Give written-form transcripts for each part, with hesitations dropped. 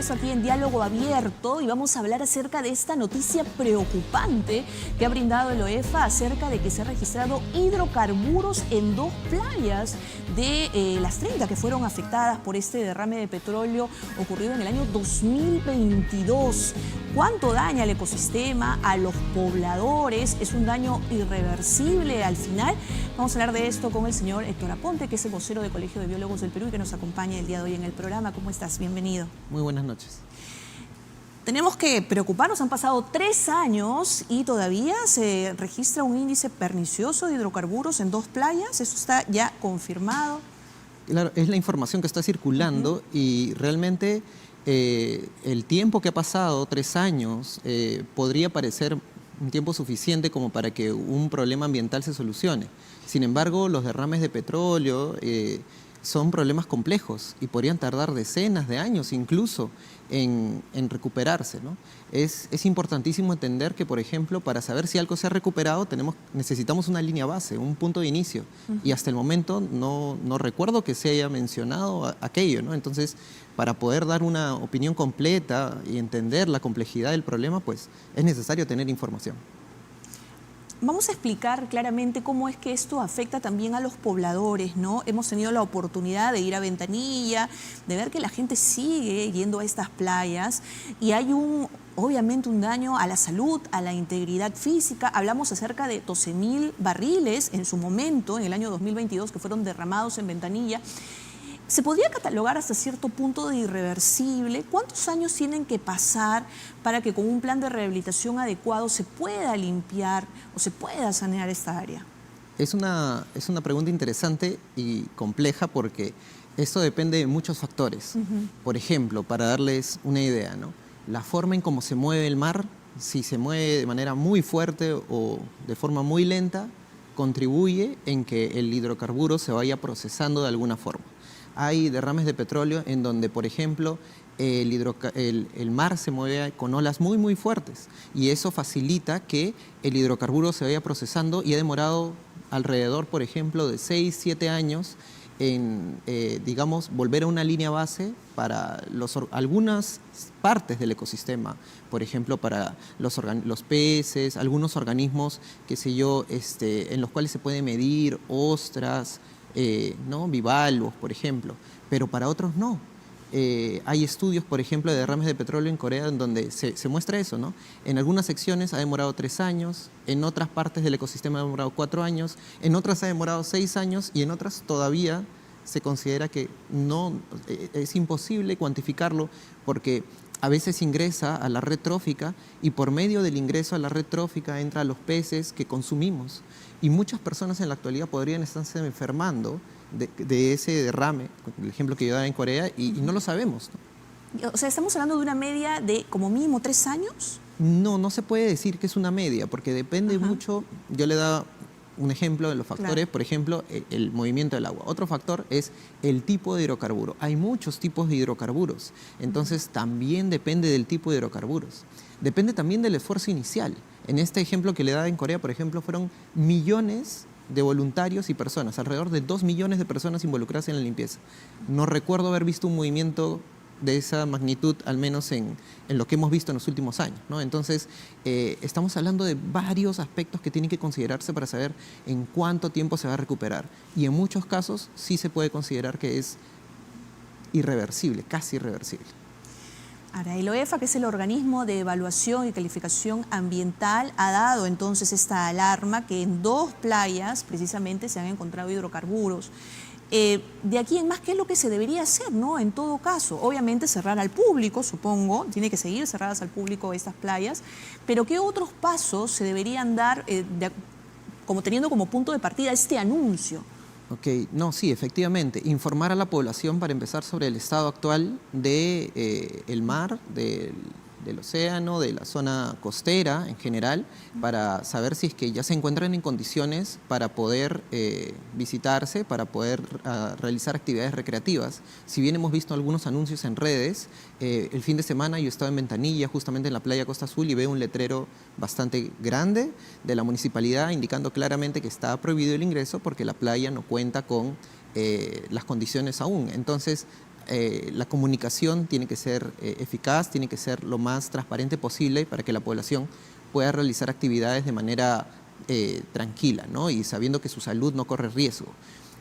regreso aquí en Diálogo Abierto y vamos a hablar acerca de esta noticia preocupante que ha brindado el OEFA acerca de que se ha registrado hidrocarburos en 2 playas de las 30 que fueron afectadas por este derrame de petróleo ocurrido en el año 2022. ¿Cuánto daña al ecosistema, a los pobladores? ¿Es un daño irreversible al final? Vamos a hablar de esto con el señor Héctor Aponte, que es el vocero del Colegio de Biólogos del Perú y que nos acompaña el día de hoy en el programa. ¿Cómo estás? Bienvenido. Muy buenas noches. Tenemos que preocuparnos, han pasado 3 años y todavía se registra un índice pernicioso de hidrocarburos en 2 playas. ¿Eso está ya confirmado? Claro, es la información que está circulando y realmente el tiempo que ha pasado, 3 años, podría parecer un tiempo suficiente como para que un problema ambiental se solucione. Sin embargo, los derrames de petróleo son problemas complejos y podrían tardar decenas de años incluso en recuperarse, ¿no? Es importantísimo entender que, por ejemplo, para saber si algo se ha recuperado necesitamos una línea base, un punto de inicio. Y hasta el momento no recuerdo que se haya mencionado aquello, ¿no? Entonces, para poder dar una opinión completa y entender la complejidad del problema, pues es necesario tener información. Vamos a explicar claramente cómo es que esto afecta también a los pobladores, ¿no? Hemos tenido la oportunidad de ir a Ventanilla, de ver que la gente sigue yendo a estas playas y hay obviamente un daño a la salud, a la integridad física. Hablamos acerca de 12.000 barriles en su momento, en el año 2022, que fueron derramados en Ventanilla. ¿Se podría catalogar hasta cierto punto de irreversible? ¿Cuántos años tienen que pasar para que con un plan de rehabilitación adecuado se pueda limpiar o se pueda sanear esta área? Es una pregunta interesante y compleja porque esto depende de muchos factores. Por ejemplo, para darles una idea, ¿no? La forma en cómo se mueve el mar, si se mueve de manera muy fuerte o de forma muy lenta, contribuye en que el hidrocarburo se vaya procesando de alguna forma. Hay derrames de petróleo en donde, por ejemplo, el mar se mueve con olas muy fuertes y eso facilita que el hidrocarburo se vaya procesando y ha demorado alrededor, por ejemplo, de 6-7 años en, digamos, volver a una línea base para algunas partes del ecosistema, por ejemplo, para los peces, algunos organismos, qué sé yo, en los cuales se puede medir, ostras, ¿no? Bivalvos, por ejemplo, pero para otros no. Hay estudios, por ejemplo, de derrames de petróleo en Corea en donde se muestra eso, ¿no? En algunas secciones ha demorado 3 años, en otras partes del ecosistema ha demorado 4 años, en otras ha demorado 6 años y en otras todavía se considera que no, es imposible cuantificarlo porque a veces ingresa a la red trófica y por medio del ingreso a la red trófica entra a los peces que consumimos. Y muchas personas en la actualidad podrían estarse enfermando de ese derrame, el ejemplo que yo daba en Corea, y no lo sabemos, ¿no? O sea, ¿estamos hablando de una media de como mínimo 3 años? No se puede decir que es una media, porque depende mucho. Yo le daba un ejemplo de los factores, claro. Por ejemplo, el movimiento del agua. Otro factor es el tipo de hidrocarburo. Hay muchos tipos de hidrocarburos, entonces también depende del tipo de hidrocarburos. Depende también del esfuerzo inicial. En este ejemplo que le daba en Corea, por ejemplo, fueron millones de voluntarios y personas, alrededor de 2 millones de personas involucradas en la limpieza. No recuerdo haber visto un movimiento de esa magnitud, al menos en lo que hemos visto en los últimos años, ¿no? Entonces, estamos hablando de varios aspectos que tienen que considerarse para saber en cuánto tiempo se va a recuperar. Y en muchos casos sí se puede considerar que es irreversible, casi irreversible. Ahora, el OEFA, que es el organismo de evaluación y calificación ambiental, ha dado entonces esta alarma que en 2 playas precisamente se han encontrado hidrocarburos. De aquí en más, ¿qué es lo que se debería hacer, ¿no? En todo caso, obviamente cerrar al público, supongo, tiene que seguir cerradas al público estas playas, pero ¿qué otros pasos se deberían dar como teniendo como punto de partida este anuncio? Ok, no, sí, efectivamente, informar a la población para empezar sobre el estado actual del mar, del océano, de la zona costera en general, para saber si es que ya se encuentran en condiciones para poder visitarse, para poder realizar actividades recreativas. Si bien hemos visto algunos anuncios en redes, el fin de semana yo estaba en Ventanilla, justamente en la playa Costa Azul, y veo un letrero bastante grande de la municipalidad indicando claramente que está prohibido el ingreso porque la playa no cuenta con las condiciones aún. Entonces, la comunicación tiene que ser eficaz, tiene que ser lo más transparente posible para que la población pueda realizar actividades de manera tranquila, ¿no? Y sabiendo que su salud no corre riesgo.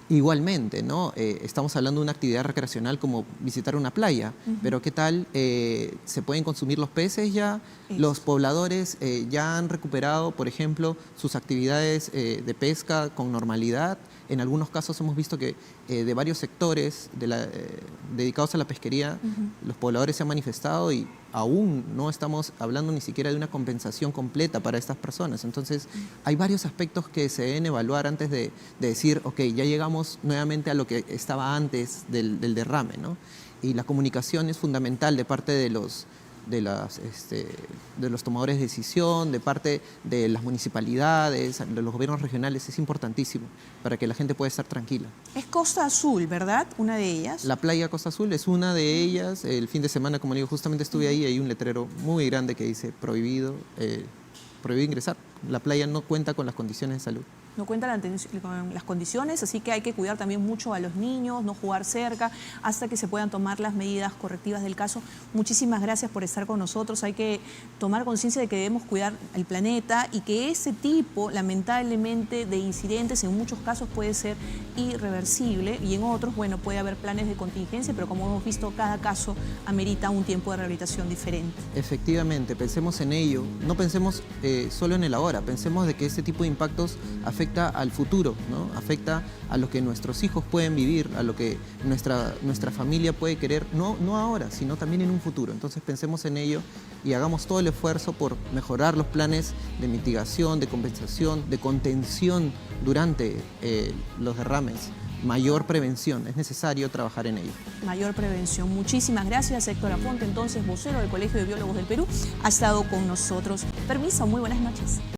Igualmente, ¿no? Estamos hablando de una actividad recreacional como visitar una playa, pero ¿qué tal? ¿Se pueden consumir los peces ya? Eso. Los pobladores ya han recuperado, por ejemplo, sus actividades de pesca con normalidad. En algunos casos hemos visto que de varios sectores dedicados a la pesquería, los pobladores se han manifestado y aún no estamos hablando ni siquiera de una compensación completa para estas personas. Entonces, hay varios aspectos que se deben evaluar antes de decir, ok, ya llegamos nuevamente a lo que estaba antes del derrame, ¿no? Y la comunicación es fundamental de parte de los tomadores de decisión, de parte de las municipalidades, de los gobiernos regionales. Es importantísimo para que la gente pueda estar tranquila. Es Costa Azul, ¿verdad? Una de ellas. La playa Costa Azul es una de ellas. El fin de semana, como digo, justamente estuve ahí, hay un letrero muy grande que dice prohibido ingresar. La playa no cuenta con las condiciones de salud. No cuentan con las condiciones, así que hay que cuidar también mucho a los niños, no jugar cerca, hasta que se puedan tomar las medidas correctivas del caso. Muchísimas gracias por estar con nosotros. Hay que tomar conciencia de que debemos cuidar el planeta y que ese tipo, lamentablemente, de incidentes en muchos casos puede ser irreversible y en otros, bueno, puede haber planes de contingencia, pero como hemos visto, cada caso amerita un tiempo de rehabilitación diferente. Efectivamente, pensemos en ello. No pensemos solo en el ahora, pensemos de que este tipo de impactos afecta al futuro, ¿no? Afecta a lo que nuestros hijos pueden vivir, a lo que nuestra familia puede querer, no ahora, sino también en un futuro. Entonces pensemos en ello y hagamos todo el esfuerzo por mejorar los planes de mitigación, de compensación, de contención durante los derrames. Mayor prevención, es necesario trabajar en ello. Mayor prevención. Muchísimas gracias, Héctor Aponte, entonces vocero del Colegio de Biólogos del Perú, ha estado con nosotros. Permiso, muy buenas noches.